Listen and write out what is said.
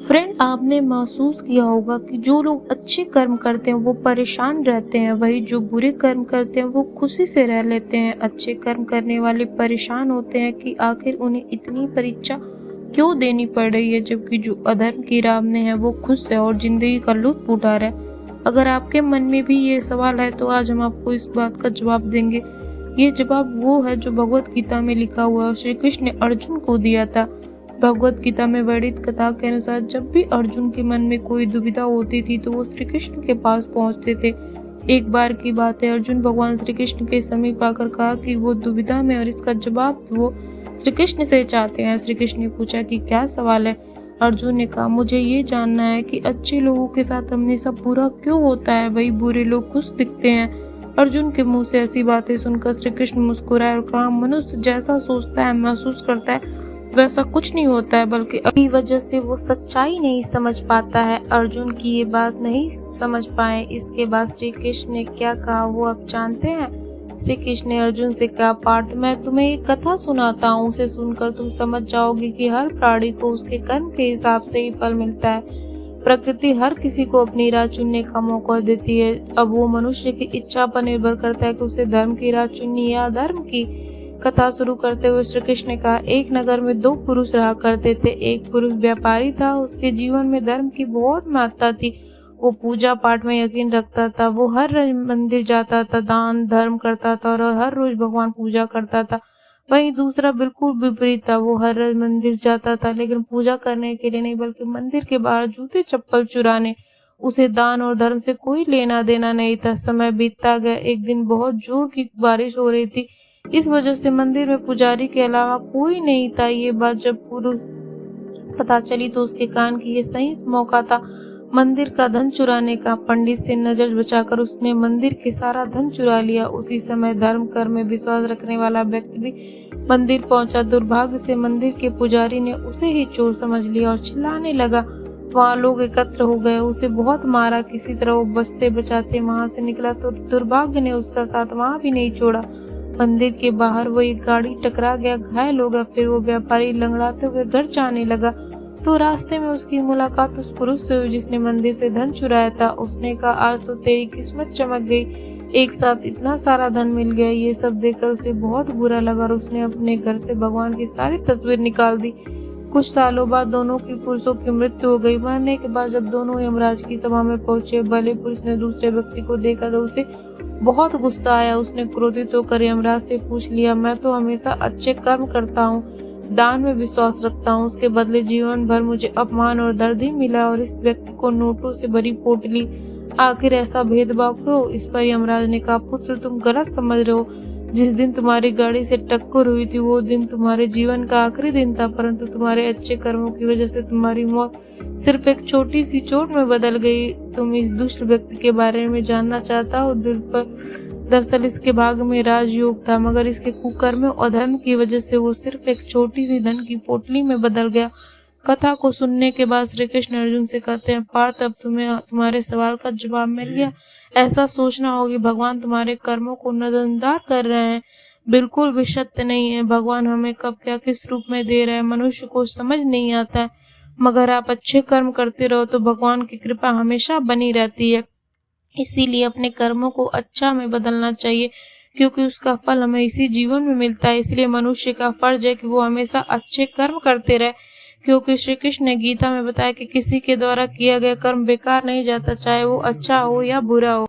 Friend, आपने महसूस किया होगा कि जो लोग अच्छे कर्म करते हैं वो परेशान रहते हैं, वही जो बुरे कर्म करते हैं वो खुशी से रह लेते हैं। अच्छे कर्म करने वाले परेशान होते हैं कि आखिर उन्हें इतनी परीक्षा क्यों देनी पड़ रही है, जबकि जो अधर्म की राह में है वो खुश है और जिंदगी का लुत्फ उठा रहा है। अगर आपके मन में भी ये सवाल है तो आज हम आपको इस बात का जवाब देंगे। ये जवाब वो है जो भगवत गीता में लिखा हुआ है, श्री कृष्ण ने अर्जुन को दिया था। भगवत गीता में वर्णित कथा के अनुसार जब भी अर्जुन के मन में कोई दुविधा होती थी तो वो श्री कृष्ण के पास पहुंचते थे। एक बार की बात है, अर्जुन भगवान श्री कृष्ण के समीप आकर कहा कि वो दुविधा में और इसका जवाब वो श्री कृष्ण से चाहते हैं। श्री कृष्ण ने पूछा कि क्या सवाल है। अर्जुन ने कहा, मुझे ये जानना है कि अच्छे लोगों के साथ हमेशा बुरा क्यों होता है, वही बुरे लोग खुश दिखते हैं। अर्जुन के मुंह से ऐसी बातें सुनकर श्री कृष्ण मुस्कुराए और कहा, मनुष्य जैसा सोचता है महसूस करता है वैसा कुछ नहीं होता है, बल्कि अपनी वजह से वो सच्चाई नहीं समझ पाता है। अर्जुन की ये बात नहीं समझ पाए। इसके बाद श्री कृष्ण ने क्या कहा वो आप जानते हैं। श्री कृष्ण ने अर्जुन से कहा, पार्थ, मैं तुम्हें एक कथा सुनाता हूँ, उसे सुनकर तुम समझ जाओगे कि हर प्राणी को उसके कर्म के हिसाब से ही फल मिलता है। प्रकृति हर किसी को अपनी राह चुनने का मौका देती है। अब वो मनुष्य की इच्छा पर निर्भर करता है कि उसे धर्म की राह चुननी या अधर्म की। कथा शुरू करते हुए श्री कृष्ण ने कहा, एक नगर में दो पुरुष रहा करते थे। एक पुरुष व्यापारी था, उसके जीवन में धर्म की बहुत महत्ता थी। वो पूजा पाठ में यकीन रखता था। वो हर रोज मंदिर जाता था, दान धर्म करता था और हर रोज भगवान पूजा करता था। वहीं दूसरा बिल्कुल विपरीत था। वो हर रोज मंदिर जाता था, लेकिन पूजा करने के लिए नहीं, बल्कि मंदिर के बाहर जूते चप्पल चुराने। उसे दान और धर्म से कोई लेना देना नहीं था। समय बीतता गया। एक दिन बहुत जोर की बारिश हो रही थी। इस वजह से मंदिर में पुजारी के अलावा कोई नहीं था। ये बात जब पुरुष पता चली तो उसके कान की ये सही मौका था मंदिर का धन चुराने का। पंडित से नजर बचाकर उसने मंदिर के सारा धन चुरा लिया। उसी समय धर्म कर्म में विश्वास रखने वाला व्यक्ति भी मंदिर पहुंचा। दुर्भाग्य से मंदिर के पुजारी ने उसे ही चोर समझ लिया और चिल्लाने लगा। वहाँ लोग एकत्र हो गए, उसे बहुत मारा। किसी तरह वो बचते बचाते वहां से निकला तो दुर्भाग्य ने उसका साथ वहां भी नहीं छोड़ा। मंदिर के बाहर वो एक गाड़ी टकरा गया, घायल हो गया। फिर वो व्यापारी लंगड़ाते हुए घर जाने लगा तो रास्ते में उसकी मुलाकात उस पुरुष से हुई जिसने मंदिर से धन चुराया था। उसने कहा, आज तो तेरी किस्मत चमक गई, एक साथ इतना सारा धन मिल गया। ये सब देखकर उसे बहुत बुरा लगा और उसने अपने घर से भगवान की सारी तस्वीर निकाल दी। कुछ सालों बाद दोनों की पुरुषों की मृत्यु हो गई। मरने के बाद जब दोनों यमराज की सभा में पहुंचे, भले पुरुष ने दूसरे व्यक्ति को देखा तो उसे बहुत गुस्सा आया। उसने क्रोधित होकर यमराज से पूछ लिया, मैं तो हमेशा अच्छे कर्म करता हूँ, दान में विश्वास रखता हूँ, उसके बदले जीवन भर मुझे अपमान और दर्द ही मिला और इस व्यक्ति को नोटों से भरी पोटली, आखिर ऐसा भेदभाव क्यों। इस पर यमराज ने कहा, पुत्र, तुम गलत समझ रहे हो। जिस दिन तुम्हारी गाड़ी से टक्कर हुई थी वो दिन तुम्हारे जीवन का आखिरी दिन था, परंतु तुम्हारे अच्छे कर्मों की वजह से तुम्हारी मौत सिर्फ एक छोटी सी चोट में बदल गई। तुम इस दुष्ट व्यक्ति के बारे में जानना चाहता हो। दरअसल इसके भाग में राजयोग था, मगर इसके कुकर्म और अधर्म की वजह से वो सिर्फ एक छोटी सी धन की पोटली में बदल गया। कथा को सुनने के बाद श्री कृष्ण अर्जुन से कहते हैं, पार्थ, अब तुम्हें तुम्हारे सवाल का जवाब मिल गया। ऐसा सोचना हो कि भगवान तुम्हारे कर्मों को नजरअंदाज कर रहे हैं, बिल्कुल भी सत्य नहीं है। भगवान हमें कब क्या किस रूप में दे रहे हैं मनुष्य को समझ नहीं आता है, मगर आप अच्छे कर्म करते रहो तो भगवान की कृपा हमेशा बनी रहती है। इसीलिए अपने कर्मों को अच्छा में बदलना चाहिए, क्योंकि उसका फल हमें इसी जीवन में मिलता है। इसलिए मनुष्य का फर्ज है कि वो हमेशा अच्छे कर्म करते रहे, क्योंकि श्री कृष्ण ने गीता में बताया कि किसी के द्वारा किया गया कर्म बेकार नहीं जाता, चाहे वो अच्छा हो या बुरा हो।